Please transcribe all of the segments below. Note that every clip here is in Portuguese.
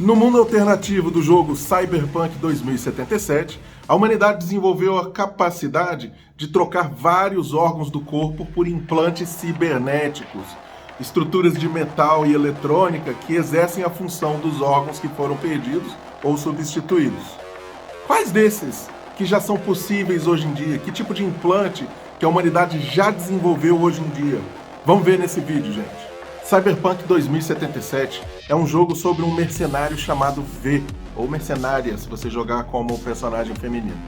No mundo alternativo do jogo Cyberpunk 2077, a humanidade desenvolveu a capacidade de trocar vários órgãos do corpo por implantes cibernéticos, estruturas de metal e eletrônica que exercem a função dos órgãos que foram perdidos ou substituídos. Quais desses que já são possíveis hoje em dia? Que tipo de implante que a humanidade já desenvolveu hoje em dia? Vamos ver nesse vídeo, gente. Cyberpunk 2077 é um jogo sobre um mercenário chamado V, ou mercenária, se você jogar como personagem feminino.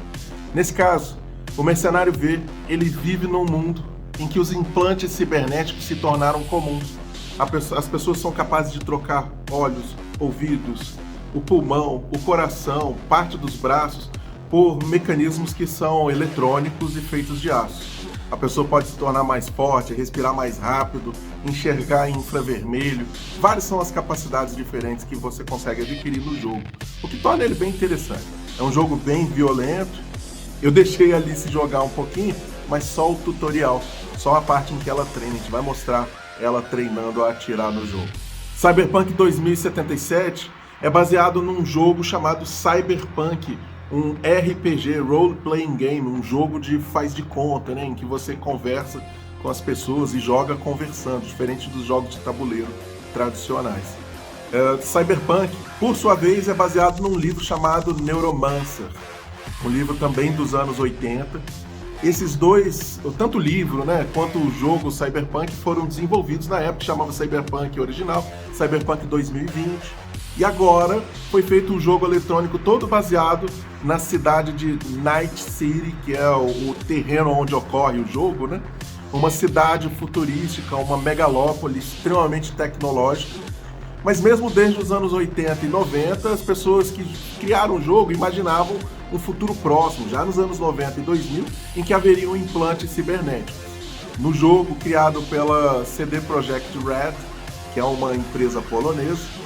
Nesse caso, o mercenário V, ele vive num mundo em que os implantes cibernéticos se tornaram comuns. As pessoas são capazes de trocar olhos, ouvidos, o pulmão, o coração, parte dos braços, por mecanismos que são eletrônicos e feitos de aço. A pessoa pode se tornar mais forte, respirar mais rápido, enxergar em infravermelho. Várias são as capacidades diferentes que você consegue adquirir no jogo, o que torna ele bem interessante. É um jogo bem violento. Eu deixei a Alice jogar um pouquinho, mas só o tutorial, só a parte em que ela treina. A gente vai mostrar ela treinando a atirar no jogo. Cyberpunk 2077 é baseado num jogo chamado Cyberpunk, um RPG, Role Playing Game, um jogo de faz de conta, né, em que você conversa com as pessoas e joga conversando, diferente dos jogos de tabuleiro tradicionais. Cyberpunk, por sua vez, é baseado num livro chamado Neuromancer, um livro também dos anos 80. Esses dois, tanto o livro, né, quanto o jogo Cyberpunk foram desenvolvidos na época que chamava Cyberpunk original, Cyberpunk 2020. E agora foi feito um jogo eletrônico todo baseado na cidade de Night City, que é o terreno onde ocorre o jogo, né? Uma cidade futurística, uma megalópole extremamente tecnológica. Mas mesmo desde os anos 80 e 90, as pessoas que criaram o jogo imaginavam um futuro próximo, já nos anos 90 e 2000, em que haveriam implantes cibernéticos. No jogo criado pela CD Projekt Red, que é uma empresa polonesa,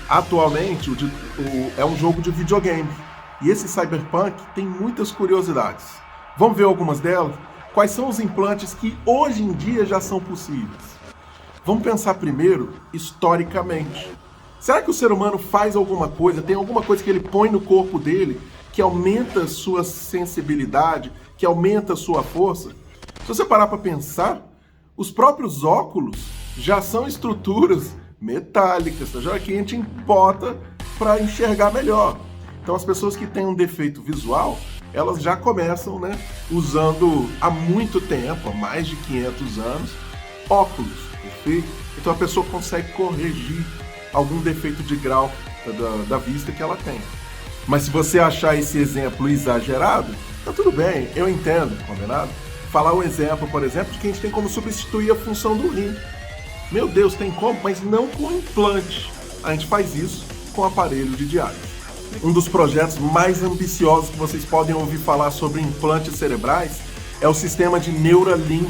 atualmente é um jogo de videogame. E esse Cyberpunk tem muitas curiosidades. Vamos ver algumas delas? Quais são os implantes que hoje em dia já são possíveis? Vamos pensar primeiro historicamente. Será que o ser humano faz alguma coisa, tem alguma coisa que ele põe no corpo dele que aumenta a sua sensibilidade, que aumenta a sua força? Se você parar para pensar, os próprios óculos já são estruturas metálicas, já que a gente bota para enxergar melhor. Então as pessoas que têm um defeito visual, elas já começam, né, usando há muito tempo, há mais de 500 anos, óculos, perfeito? Então a pessoa consegue corrigir algum defeito de grau da vista que ela tem. Mas se você achar esse exemplo exagerado, tá tudo bem, eu entendo, combinado? Falar um exemplo, por exemplo, de que a gente tem como substituir a função do rim. Meu Deus, tem como? Mas não com implante. A gente faz isso com aparelho de diálise. Um dos projetos mais ambiciosos que vocês podem ouvir falar sobre implantes cerebrais é o sistema de Neuralink,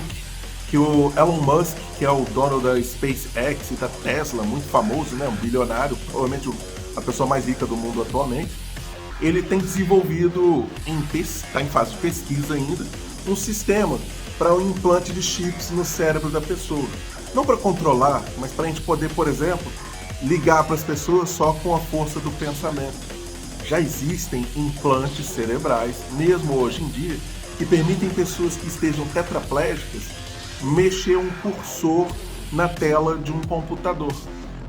que o Elon Musk, que é o dono da SpaceX e da Tesla, muito famoso, né, um bilionário, provavelmente a pessoa mais rica do mundo atualmente, ele tem desenvolvido, está em fase de pesquisa ainda, um sistema para um implante de chips no cérebro da pessoa. Não para controlar, mas para a gente poder, por exemplo, ligar para as pessoas só com a força do pensamento. Já existem implantes cerebrais, mesmo hoje em dia, que permitem pessoas que estejam tetraplégicas mexer um cursor na tela de um computador.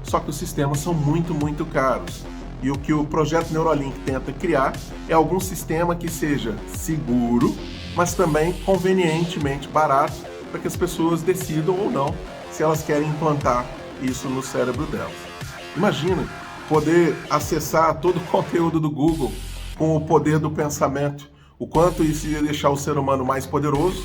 Só que os sistemas são muito, muito caros. E o que o projeto Neuralink tenta criar é algum sistema que seja seguro, mas também convenientemente barato, para que as pessoas decidam ou não se elas querem implantar isso no cérebro delas. Imagina poder acessar todo o conteúdo do Google com o poder do pensamento, o quanto isso ia deixar o ser humano mais poderoso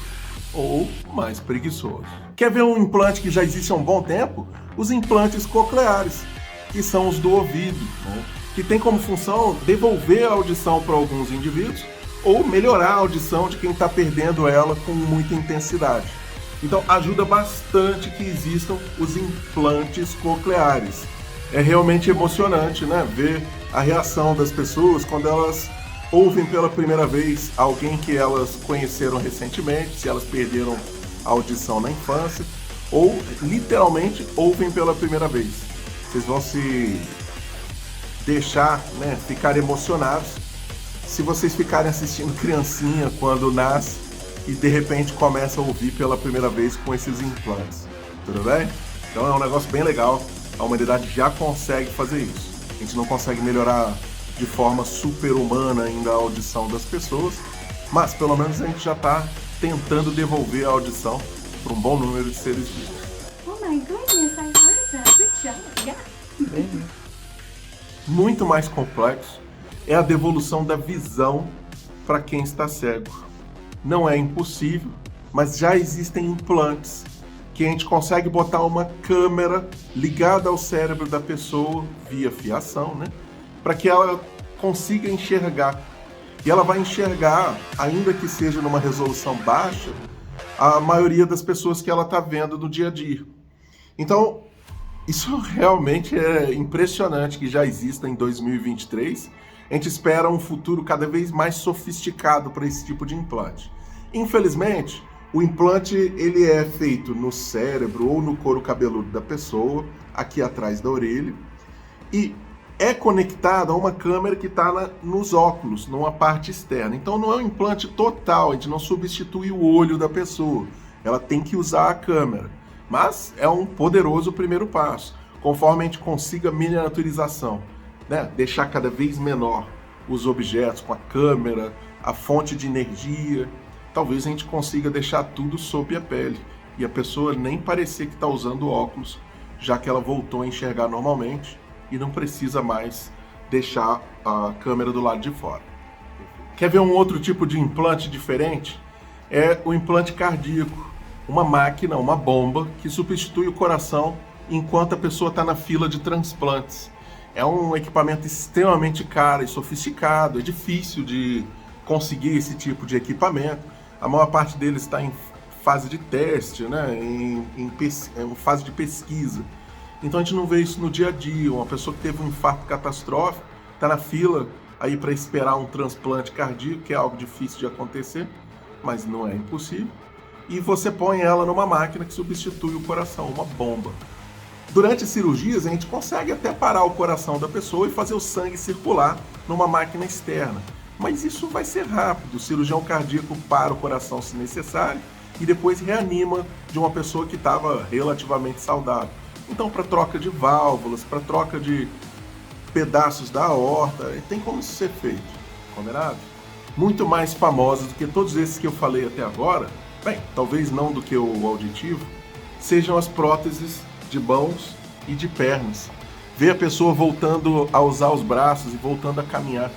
ou mais preguiçoso. Quer ver um implante que já existe há um bom tempo? Os implantes cocleares, que são os do ouvido, né? Que tem como função devolver a audição para alguns indivíduos ou melhorar a audição de quem está perdendo ela com muita intensidade. Então ajuda bastante que existam os implantes cocleares. É realmente emocionante, né, ver a reação das pessoas quando elas ouvem pela primeira vez alguém que elas conheceram recentemente, se elas perderam a audição na infância, ou literalmente ouvem pela primeira vez. Vocês vão se deixar, né, ficar emocionados se vocês ficarem assistindo criancinha quando nasce e de repente começa a ouvir pela primeira vez com esses implantes. Tudo bem? Então é um negócio bem legal. A humanidade já consegue fazer isso. A gente não consegue melhorar de forma super-humana ainda a audição das pessoas, mas pelo menos a gente já está tentando devolver a audição para um bom número de seres vivos. Oh my goodness, I heard that. Good job. Yeah. Muito mais complexo é a devolução da visão para quem está cego. Não é impossível, mas já existem implantes que a gente consegue botar uma câmera ligada ao cérebro da pessoa via fiação, né? Para que ela consiga enxergar. E ela vai enxergar, ainda que seja numa resolução baixa, a maioria das pessoas que ela está vendo no dia a dia. Então, isso realmente é impressionante que já exista em 2023. A gente espera um futuro cada vez mais sofisticado para esse tipo de implante. Infelizmente, o implante ele é feito no cérebro ou no couro cabeludo da pessoa, aqui atrás da orelha, e é conectado a uma câmera que está nos óculos, numa parte externa. Então não é um implante total, a gente não substitui o olho da pessoa, ela tem que usar a câmera. Mas é um poderoso primeiro passo, conforme a gente consiga miniaturização, né? Deixar cada vez menor os objetos com a câmera, a fonte de energia. Talvez a gente consiga deixar tudo sob a pele e a pessoa nem parecer que está usando óculos, já que ela voltou a enxergar normalmente e não precisa mais deixar a câmera do lado de fora. Quer ver um outro tipo de implante diferente? É o implante cardíaco, uma máquina, uma bomba que substitui o coração enquanto a pessoa está na fila de transplantes. É um equipamento extremamente caro e sofisticado, é difícil de conseguir esse tipo de equipamento. A maior parte deles está em fase de teste, né? em fase de pesquisa. Então a gente não vê isso no dia a dia. Uma pessoa que teve um infarto catastrófico está na fila aí para esperar um transplante cardíaco, que é algo difícil de acontecer, mas não é impossível. E você põe ela numa máquina que substitui o coração, uma bomba. Durante cirurgias a gente consegue até parar o coração da pessoa e fazer o sangue circular numa máquina externa. Mas isso vai ser rápido, o cirurgião cardíaco para o coração se necessário e depois reanima de uma pessoa que estava relativamente saudável. Então, para troca de válvulas, para troca de pedaços da aorta, tem como isso ser feito, combinado? Muito mais famosos do que todos esses que eu falei até agora, bem, talvez não do que o auditivo, sejam as próteses de mãos e de pernas. Ver a pessoa voltando a usar os braços e voltando a caminhar.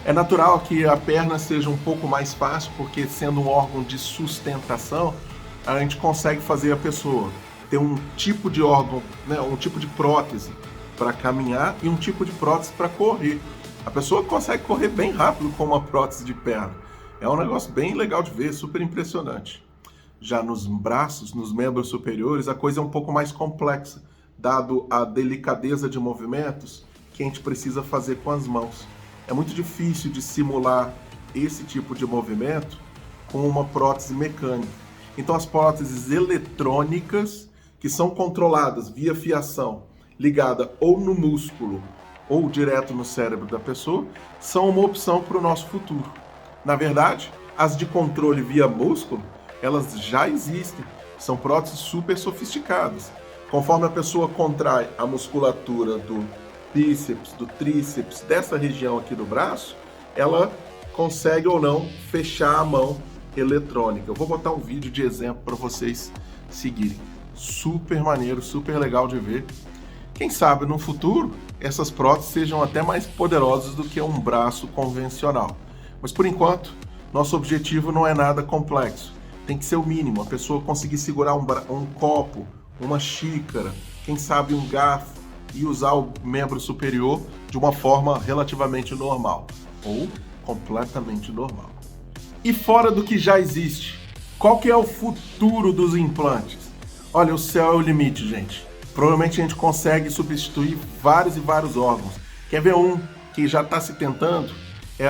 É natural que a perna seja um pouco mais fácil, porque sendo um órgão de sustentação, a gente consegue fazer a pessoa ter um tipo de órgão, né, um tipo de prótese para caminhar e um tipo de prótese para correr. A pessoa consegue correr bem rápido com uma prótese de perna. É um negócio bem legal de ver, super impressionante. Já nos braços, nos membros superiores, a coisa é um pouco mais complexa, dado a delicadeza de movimentos que a gente precisa fazer com as mãos. É muito difícil de simular esse tipo de movimento com uma prótese mecânica. Então as próteses eletrônicas, que são controladas via fiação, ligada ou no músculo ou direto no cérebro da pessoa, são uma opção para o nosso futuro. Na verdade, as de controle via músculo, elas já existem. São próteses super sofisticadas. Conforme a pessoa contrai a musculatura do bíceps, do tríceps, dessa região aqui do braço, ela consegue ou não fechar a mão eletrônica. Eu vou botar um vídeo de exemplo para vocês seguirem. Super maneiro, super legal de ver. Quem sabe no futuro essas próteses sejam até mais poderosas do que um braço convencional. Mas por enquanto, nosso objetivo não é nada complexo. Tem que ser o mínimo, a pessoa conseguir segurar um copo, uma xícara, quem sabe um garfo, e usar o membro superior de uma forma relativamente normal, ou completamente normal. E fora do que já existe, qual que é o futuro dos implantes? Olha, o céu é o limite, gente. Provavelmente a gente consegue substituir vários e vários órgãos. Quer ver um que já está se tentando? É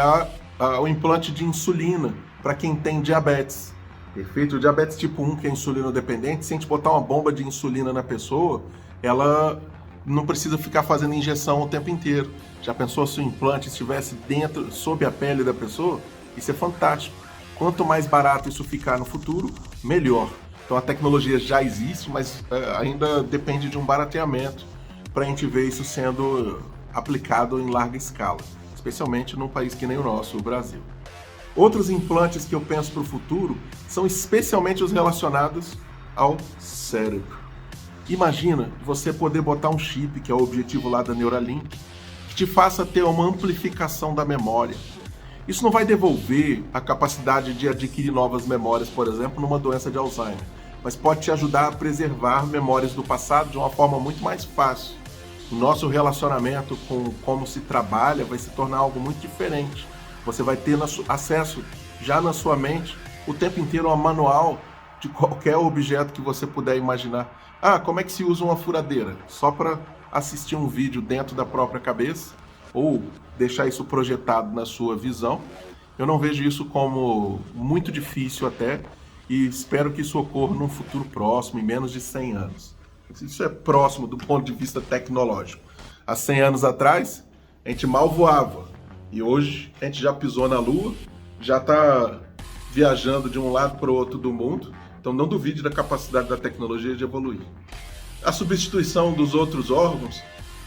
o implante de insulina para quem tem diabetes. Perfeito? O diabetes tipo 1, que é insulino dependente, se a gente botar uma bomba de insulina na pessoa, ela não precisa ficar fazendo injeção o tempo inteiro. Já pensou se o implante estivesse dentro, sob a pele da pessoa? Isso é fantástico. Quanto mais barato isso ficar no futuro, melhor. Então a tecnologia já existe, mas ainda depende de um barateamento para a gente ver isso sendo aplicado em larga escala, especialmente num país que nem o nosso, o Brasil. Outros implantes que eu penso para o futuro são especialmente os relacionados ao cérebro. Imagina você poder botar um chip, que é o objetivo lá da Neuralink, que te faça ter uma amplificação da memória. Isso não vai devolver a capacidade de adquirir novas memórias, por exemplo, numa doença de Alzheimer, mas pode te ajudar a preservar memórias do passado de uma forma muito mais fácil. O nosso relacionamento com como se trabalha vai se tornar algo muito diferente. Você vai ter acesso já na sua mente o tempo inteiro a manual de qualquer objeto que você puder imaginar. Ah, como é que se usa uma furadeira? Só para assistir um vídeo dentro da própria cabeça ou deixar isso projetado na sua visão. Eu não vejo isso como muito difícil até e espero que isso ocorra num futuro próximo, em menos de 100 anos. Isso é próximo do ponto de vista tecnológico. Há 100 anos atrás, a gente mal voava e hoje a gente já pisou na Lua, já está viajando de um lado para o outro do mundo, então não duvide da capacidade da tecnologia de evoluir. A substituição dos outros órgãos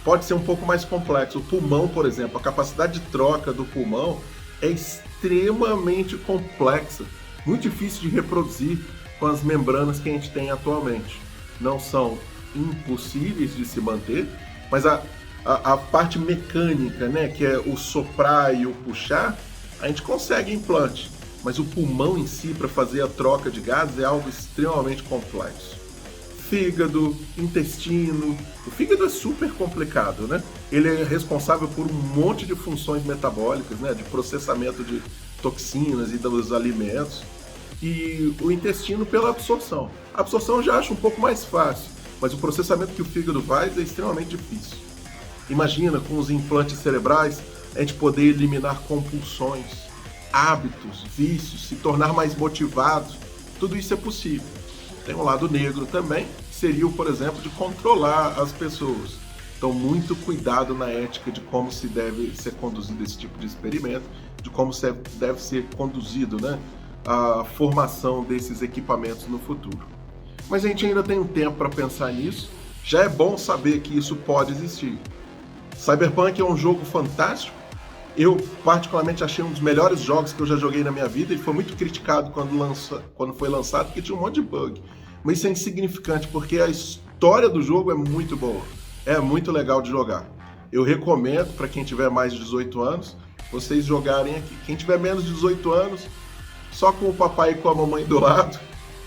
pode ser um pouco mais complexo. O pulmão, por exemplo, a capacidade de troca do pulmão é extremamente complexa, muito difícil de reproduzir com as membranas que a gente tem atualmente. Não são impossíveis de se manter, mas a parte mecânica, né, que é o soprar e o puxar, a gente consegue implante, mas o pulmão em si, para fazer a troca de gases, é algo extremamente complexo. Fígado, intestino. O fígado é super complicado, né? Ele é responsável por um monte de funções metabólicas, né? De processamento de toxinas e dos alimentos. E o intestino pela absorção. A absorção eu já acho um pouco mais fácil, mas o processamento que o fígado faz é extremamente difícil. Imagina, com os implantes cerebrais, a gente poder eliminar compulsões, hábitos, vícios, se tornar mais motivados. Tudo isso é possível. Tem um lado negro também, que seria, por exemplo, de controlar as pessoas. Então, muito cuidado na ética de como se deve ser conduzido esse tipo de experimento, de como deve ser conduzido, né, a formação desses equipamentos no futuro. Mas a gente ainda tem um tempo para pensar nisso. Já é bom saber que isso pode existir. Cyberpunk é um jogo fantástico. Eu, particularmente, achei um dos melhores jogos que eu já joguei na minha vida e foi muito criticado quando foi lançado, porque tinha um monte de bug. Mas isso é insignificante, porque a história do jogo é muito boa. É muito legal de jogar. Eu recomendo, para quem tiver mais de 18 anos, vocês jogarem aqui. Quem tiver menos de 18 anos, só com o papai e com a mamãe do lado,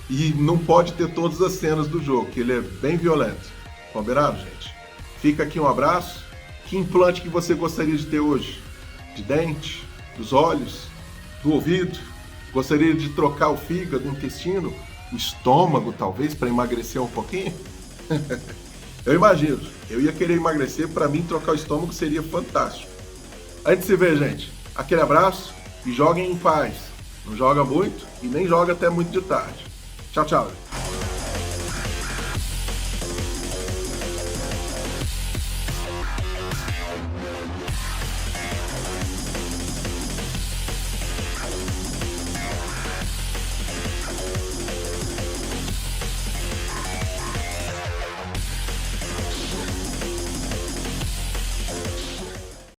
e não pode ter todas as cenas do jogo, que ele é bem violento. Combinado, gente? Fica aqui um abraço. Que implante que você gostaria de ter hoje? De dente, dos olhos, do ouvido? Gostaria de trocar o fígado, o intestino, o estômago, talvez, para emagrecer um pouquinho? Eu imagino, eu ia querer emagrecer, para mim trocar o estômago seria fantástico. A gente se vê, gente. Aquele abraço e joguem em paz. Não joga muito e nem joga até muito de tarde. Tchau, tchau.